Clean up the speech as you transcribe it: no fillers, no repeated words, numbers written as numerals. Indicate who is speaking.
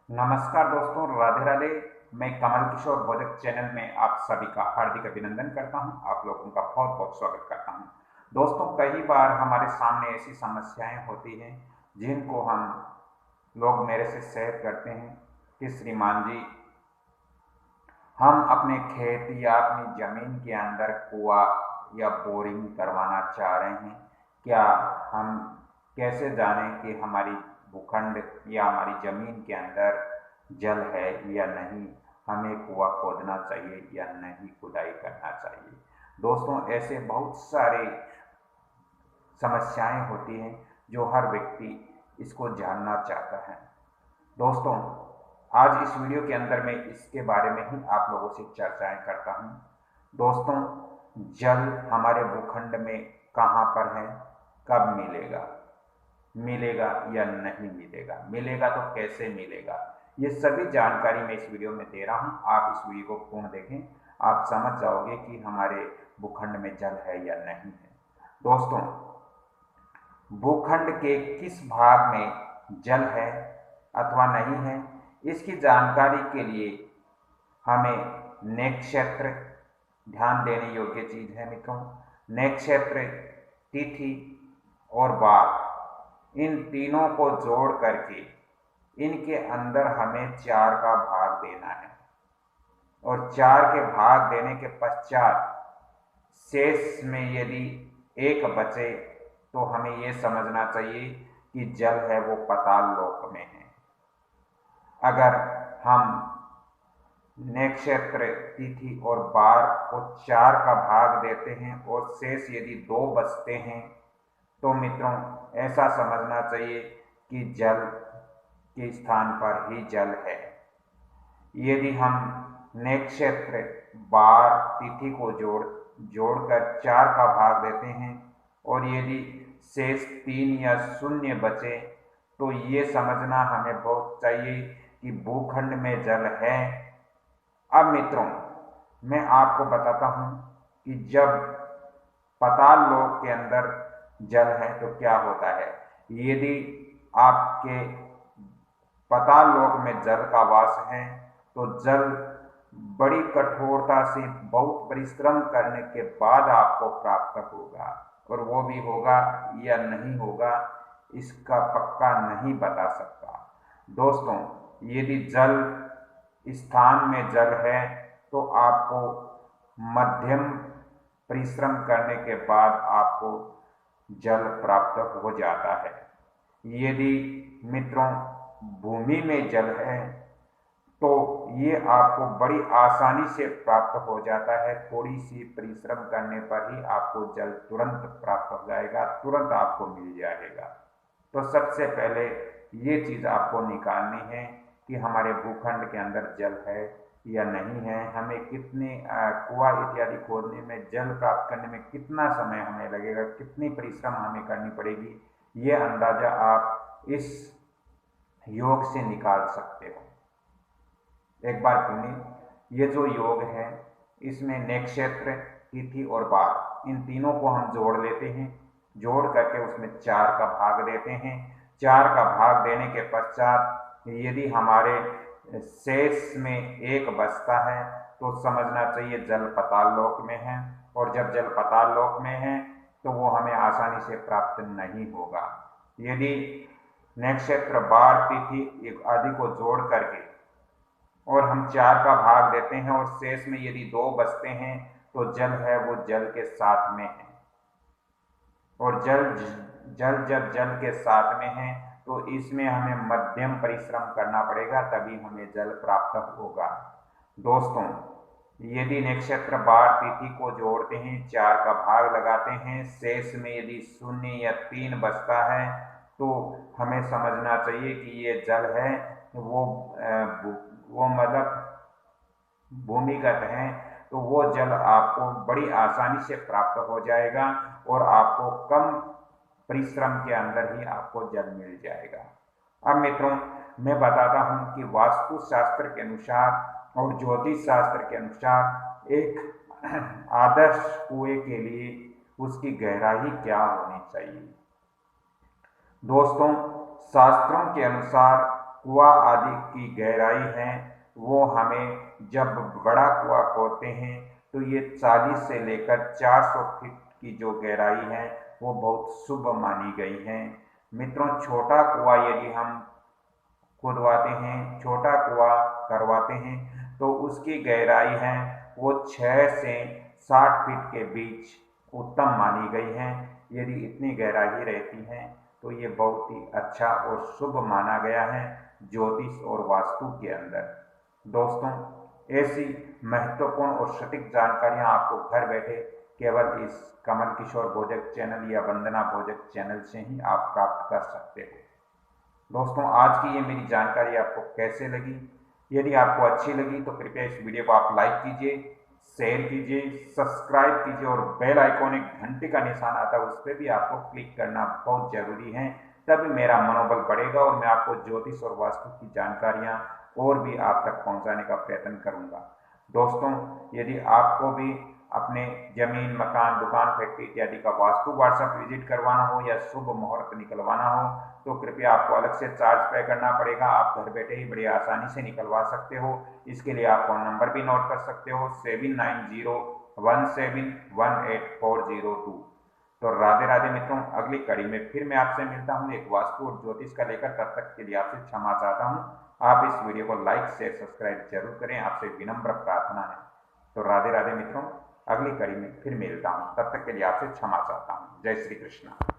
Speaker 1: नमस्कार दोस्तों, राधे राधे। मैं कमल किशोर भोजक चैनल में आप सभी का हार्दिक अभिनंदन करता हूं। आप लोगों का बहुत बहुत स्वागत करता हूं। दोस्तों, कई बार हमारे सामने ऐसी समस्याएं होती हैं जिनको हम लोग मेरे से शेयर करते हैं कि श्रीमान जी, हम अपने खेत या अपनी जमीन के अंदर कुआं या बोरिंग करवाना चाह रहे हैं। क्या हम कैसे जानें कि हमारी भूखंड या हमारी जमीन के अंदर जल है या नहीं? हमें कुआं खोदना चाहिए या नहीं खुदाई करना चाहिए? दोस्तों, ऐसे बहुत सारे समस्याएं होती हैं जो हर व्यक्ति इसको जानना चाहता है। दोस्तों, आज इस वीडियो के अंदर मैं इसके बारे में ही आप लोगों से चर्चाएं करता हूं। दोस्तों, जल हमारे भूखंड में कहां पर है, कब मिलेगा, मिलेगा या नहीं मिलेगा, मिलेगा तो कैसे मिलेगा, ये सभी जानकारी मैं इस वीडियो में दे रहा हूं। आप इस वीडियो को पूर्ण देखें, आप समझ जाओगे कि हमारे भूखंड में जल है या नहीं है। दोस्तों, भूखंड के किस भाग में जल है अथवा नहीं है, इसकी जानकारी के लिए हमें नक्षत्र ध्यान देने योग्य चीज है मित्रों। नक्षत्र, तिथि और वार, इन तीनों को जोड़ करके इनके अंदर हमें 4 का भाग देना है और 4 के भाग देने के पश्चात शेष में यदि एक बचे तो हमें यह समझना चाहिए कि जल है वो पाताल लोक में है। अगर हम नक्षत्र, तिथि और वार को 4 का भाग देते हैं और शेष यदि 2 बचते हैं तो मित्रों ऐसा समझना चाहिए कि जल के स्थान पर ही जल है। यदि हम नक्षत्र, वार, तिथि को जोड़कर 4 का भाग देते हैं और यदि शेष 3 या 0 बचे तो ये समझना हमें बहुत चाहिए कि भूखंड में जल है। अब मित्रों, मैं आपको बताता हूं कि जब पाताल लोक के अंदर जल है तो क्या होता है। यदि आपके पाताल लोक में जल का वास है तो जल बड़ी कठोरता से बहुत परिश्रम करने के बाद आपको प्राप्त होगा, और वो भी होगा या नहीं होगा इसका पक्का नहीं बता सकता। दोस्तों, यदि जल स्थान में जल है तो आपको मध्यम परिश्रम करने के बाद आपको जल प्राप्त हो जाता है। यदि मित्रों भूमि में जल है तो ये आपको बड़ी आसानी से प्राप्त हो जाता है। थोड़ी सी परिश्रम करने पर ही आपको जल तुरंत प्राप्त हो जाएगा, तुरंत आपको मिल जाएगा। तो सबसे पहले ये चीज आपको निकालनी है कि हमारे भूखंड के अंदर जल है या नहीं है। हमें कितने कुआं इत्यादि खोदने में, जल प्राप्त करने में कितना समय हमें लगेगा, कितनी परिश्रम हमें करनी पड़ेगी, ये अंदाजा आप इस योग से निकाल सकते हो। एक बार सुनिए, ये जो योग है इसमें नक्षत्र, तिथि और वार, इन तीनों को हम जोड़ लेते हैं। जोड़ करके उसमें 4 का भाग देते हैं। 4 का भाग देने के पश्चात यदि हमारे शेष में एक बचता है तो समझना चाहिए जल पाताल लोक में है, और जब जल पाताल लोक में है तो वो हमें आसानी से प्राप्त नहीं होगा। यदि नक्षत्र, वार, तिथि आदि को जोड़ करके और हम 4 का भाग देते हैं और शेष में यदि 2 बचते हैं तो जल है वो जल के साथ में है, और जल जब जल के साथ में है तो इसमें हमें मध्यम परिश्रम करना पड़ेगा, तभी हमें जल प्राप्त होगा। दोस्तों, यदि नक्षत्र, वार, तिथि को जोड़ते हैं, 4 का भाग लगाते हैं, शेष में यदि 0 या 3 बचता है तो हमें समझना चाहिए कि ये जल है वो मतलब भूमिगत है, तो वो जल आपको बड़ी आसानी से प्राप्त हो जाएगा और आपको कम परिश्रम के अंदर ही आपको जल मिल जाएगा। अब मित्रों, मैं बताता हूं कि वास्तु शास्त्र के अनुसार और ज्योतिष शास्त्र के अनुसार एक आदर्श कुएं के लिए उसकी गहराई क्या होनी चाहिए। दोस्तों, शास्त्रों के अनुसार कुआं आदि की गहराई है वो हमें जब बड़ा कुआं खोदते हैं तो ये 40 से लेकर 400 फीट की जो गहराई है वो बहुत शुभ मानी गई है। मित्रों, छोटा कुआं यदि हम खुदवाते हैं, छोटा कुआं करवाते हैं तो उसकी गहराई है वो 6 से 60 फीट के बीच उत्तम मानी गई है। यदि इतनी गहराई रहती है तो ये बहुत ही अच्छा और शुभ माना गया है ज्योतिष और वास्तु के अंदर। दोस्तों, ऐसी महत्वपूर्ण और सटीक जानकारियां आपको घर बैठे केवल इस कमल किशोर भोजक चैनल या वंदना भोजक चैनल से ही आप प्राप्त कर सकते हो। दोस्तों, आज की ये मेरी जानकारी आपको कैसे लगी? यदि आपको अच्छी लगी तो कृपया इस वीडियो को आप लाइक कीजिए, शेयर कीजिए, सब्सक्राइब कीजिए और बेल आइकॉन एक घंटे का निशान आता है उस पर भी आपको क्लिक करना बहुत जरूरी है। तभी मेरा मनोबल बढ़ेगा और मैं आपको ज्योतिष और वास्तु की जानकारियां और भी आप तक पहुंचाने का प्रयत्न करूंगा। दोस्तों, यदि आपको भी अपने जमीन, मकान, दुकान, फैक्ट्री इत्यादि का वास्तु व्हाट्सएप विजिट करवाना हो या शुभ मुहूर्त निकलवाना हो तो कृपया आपको अलग से चार्ज पे करना पड़ेगा। आप घर बैठे ही बड़ी आसानी से निकलवा सकते हो। इसके लिए आप फोन नंबर भी नोट कर सकते हो 7901718402। तो राधे राधे मित्रों, अगली कड़ी में फिर मैं आपसे मिलता हूँ एक वास्तु और ज्योतिष का लेकर। तब तक के लिए आपसे क्षमा चाहता हूँ। आप इस वीडियो को लाइक, शेयर, सब्सक्राइब जरूर करें, आपसे विनम्र प्रार्थना है। तो राधे राधे मित्रों, अगली कड़ी में फिर मिलता हूँ। तब तक के लिए आपसे क्षमा चाहता हूँ। जय श्री कृष्ण।